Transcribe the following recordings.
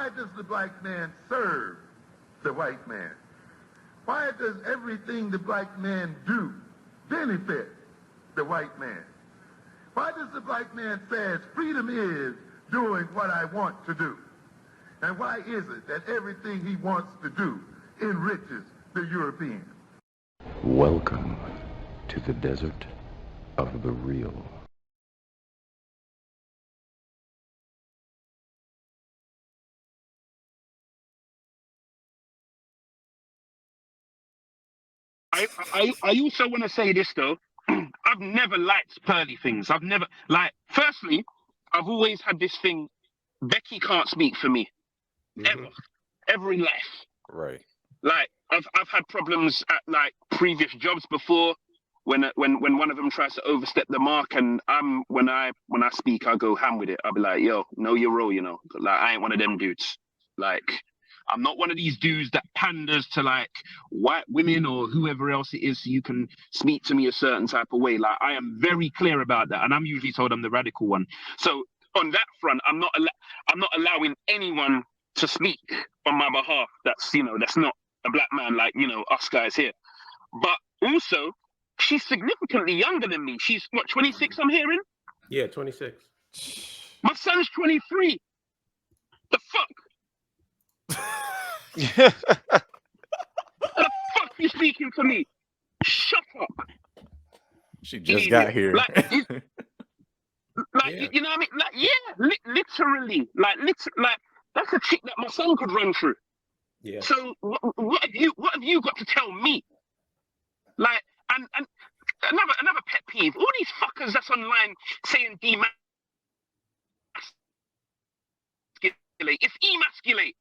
Why does the black man serve the white man? Why does everything the black man do benefit the white man? Why does the black man say freedom is doing what I want to do? And why is it that everything he wants to do enriches the European? Welcome to the desert of the real. I also want to say this though. I've never liked pearly things. I've never firstly, I've always had this thing. Becky can't speak for me, ever in life. Right. Like I've had problems at like previous jobs before when one of them tries to overstep the mark, and when I speak, I go ham with it. I'll be like, yo, know your role, you know. Like I ain't one of them dudes. Like I'm not one of these dudes that panders to like white women or whoever else it is so you can speak to me a certain type of way. Like I am very clear about that, and I'm usually told I'm the radical one. So on that front, I'm not allowing anyone to speak on my behalf that's not a black man like us guys here. But also, she's significantly younger than me. She's what, 26? I'm hearing. Yeah, 26. My son's 23. The fuck? Yeah. The fuck you speaking for me? Shut up. She just got here. Yeah. You know what I mean? Like, yeah, literally. Like that's a chick that my son could run through. Yeah. So what have you got to tell me? Like, and another pet peeve. All these fuckers that's online saying demasculate. It's emasculate.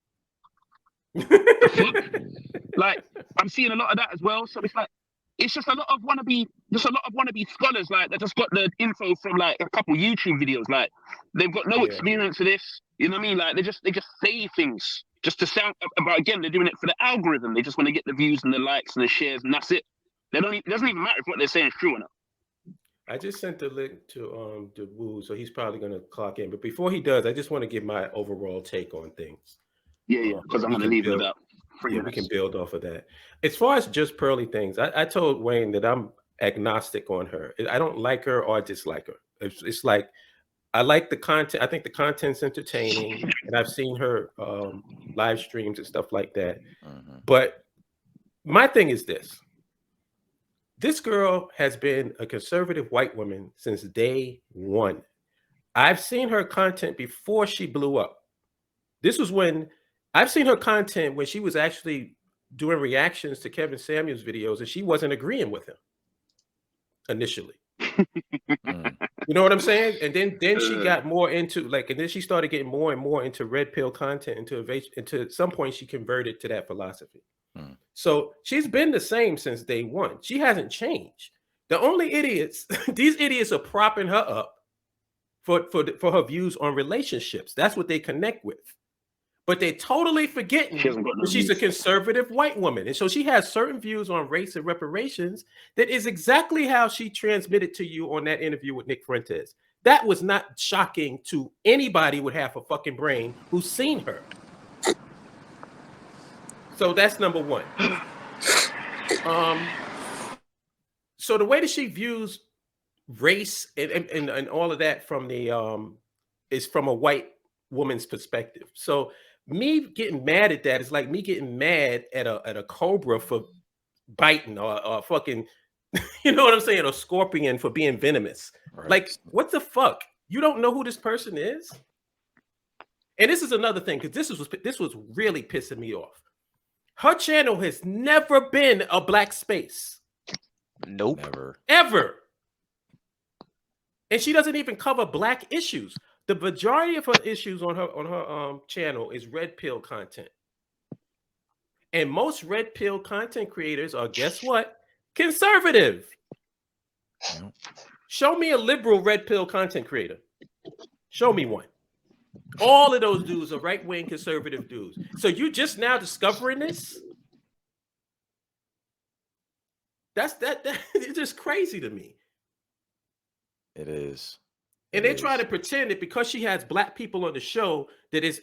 The fuck? Like, I'm seeing a lot of that as well. So it's just a lot of wannabe scholars like that just got the info from like a couple YouTube videos. Like they've got no experience of this. You know what I mean? Like they just say things just to sound. But again, they're doing it for the algorithm. They just want to get the views and the likes and the shares, and that's it. It doesn't even matter if what they're saying is true or not. I just sent the link to Wu, so he's probably going to clock in. But before he does, I just want to give my overall take on things. Yeah, because I'm going to leave it about 3 minutes. We can build off of that. As far as just pearly things, I told Wayne that I'm agnostic on her. I don't like her or dislike her. It's like I like the content. I think the content's entertaining, and I've seen her live streams and stuff like that. But my thing is this. This girl has been a conservative white woman since day one. I've seen her content before she blew up. This was when I've seen her content when she was actually doing reactions to Kevin Samuels videos, and she wasn't agreeing with him initially. You know what I'm saying? And then she got more into and then she started getting more and more into red pill content. Until some point she converted to that philosophy. So she's been the same since day one. She hasn't changed. The only idiots, these idiots are propping her up for her views on relationships. That's what they connect with. But they totally forgetting that she's a conservative white woman. And so she has certain views on race and reparations that is exactly how she transmitted to you on that interview with Nick Fuentes. That was not shocking to anybody with half a fucking brain who's seen her. So that's number one. So the way that she views race and all of that from the is from a white woman's perspective. So me getting mad at that is like me getting mad at a cobra for biting or fucking, you know what I'm saying, or scorpion for being venomous. Right. Like, what the fuck? You don't know who this person is? And this is another thing, because this was really pissing me off. Her channel has never been a black space. Nope. Never. Ever. And she doesn't even cover black issues. The majority of her issues on her channel is red pill content. And most red pill content creators are, guess what? Conservative. Yep. Show me a liberal red pill content creator. Show me one. All of those dudes are right-wing conservative dudes. So you just now discovering this? That's it's just crazy to me. It is. And they try to pretend that because she has black people on the show that is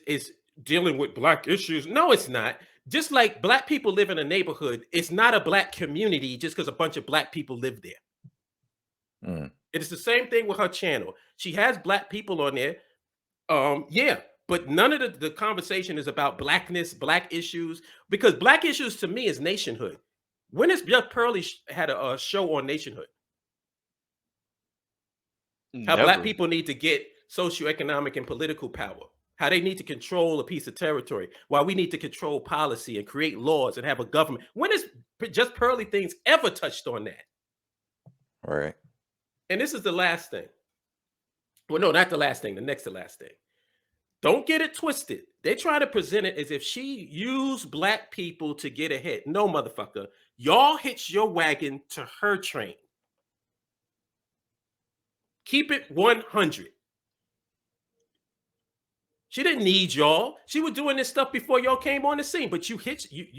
dealing with black issues. No, it's not. Just like black people live in a neighborhood, it's not a black community just because a bunch of black people live there. It is the same thing with her channel. She has black people on there. Yeah, but none of the conversation is about blackness, black issues, because black issues to me is nationhood. When has Jeff Pearly had a show on nationhood? How black people need to get socioeconomic and political power. How they need to control a piece of territory, while we need to control policy and create laws and have a government. When has Just Pearly Things ever touched on that? Right. And this is the last thing. Well, no, not the last thing. The next to last thing. Don't get it twisted. They try to present it as if she used black people to get ahead. No, motherfucker. Y'all hitch your wagon to her train. Keep it 100. She didn't need y'all. She was doing this stuff before y'all came on the scene. But you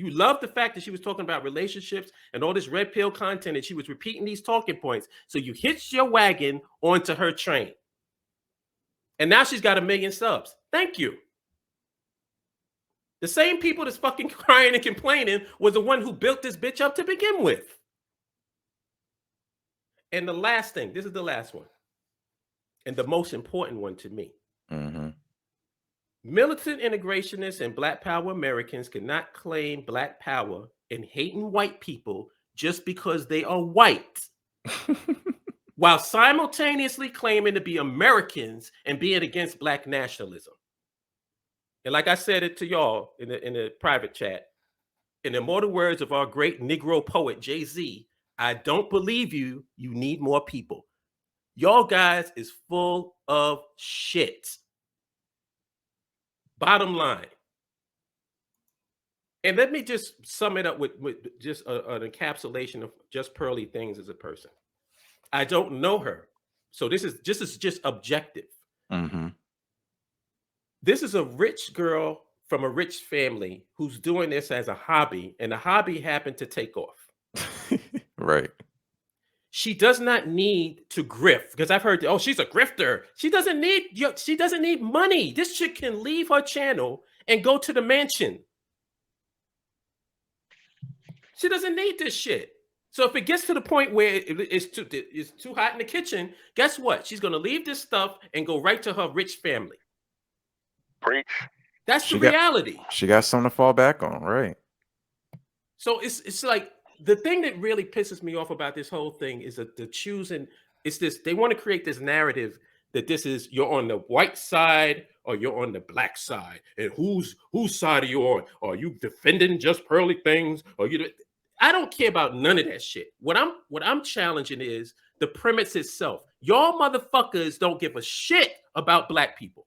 love the fact that she was talking about relationships and all this red pill content, and she was repeating these talking points. So you hitched your wagon onto her train. And now she's got 1 million subs. Thank you. The same people that's fucking crying and complaining was the one who built this bitch up to begin with. And the last thing, this is the last one, and the most important one to me. Militant integrationists and Black Power Americans cannot claim Black power and hating white people just because they are white, while simultaneously claiming to be Americans and being against Black nationalism. And like I said it to y'all in the private chat, in the immortal words of our great Negro poet Jay-Z, I don't believe you. You need more people. Y'all guys is full of shit. Bottom line. And let me just sum it up with just an encapsulation of Just Pearly Things as a person. I don't know her. So this is just objective. This is a rich girl from a rich family who's doing this as a hobby, and the hobby happened to take off. Right. She does not need to grift, because I've heard, oh, she's a grifter. She doesn't need money. This chick can leave her channel and go to the mansion. She doesn't need this shit. So if it gets to the point where it's too hot in the kitchen, guess what? She's going to leave this stuff and go right to her rich family. Preach. That's the reality. She got something to fall back on, right? So it's like, the thing that really pisses me off about this whole thing is that the choosing, it's this, they want to create this narrative that this is, you're on the white side or you're on the black side, and whose side are you on? Are you defending Just Pearly Things? Or I don't care about none of that shit. What I'm challenging is the premise itself. Y'all motherfuckers don't give a shit about Black people.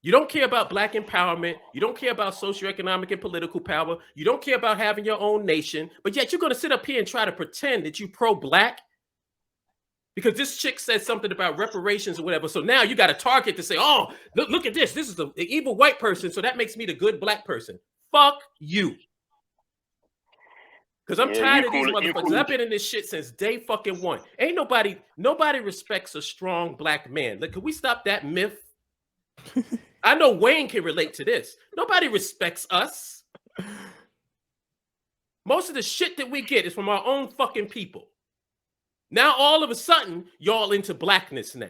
You don't care about Black empowerment. You don't care about socioeconomic and political power. You don't care about having your own nation. But yet you're going to sit up here and try to pretend that you pro-Black because this chick said something about reparations or whatever. So now you got a target to say, oh, look at this. This is an evil white person, so that makes me the good Black person. Fuck you. Because I'm tired of these motherfuckers. I've been in this shit since day fucking one. Ain't nobody respects a strong Black man. Like, can we stop that myth? I know Wayne can relate to this. Nobody respects us. Most of the shit that we get is from our own fucking people. Now, all of a sudden, y'all into Blackness now.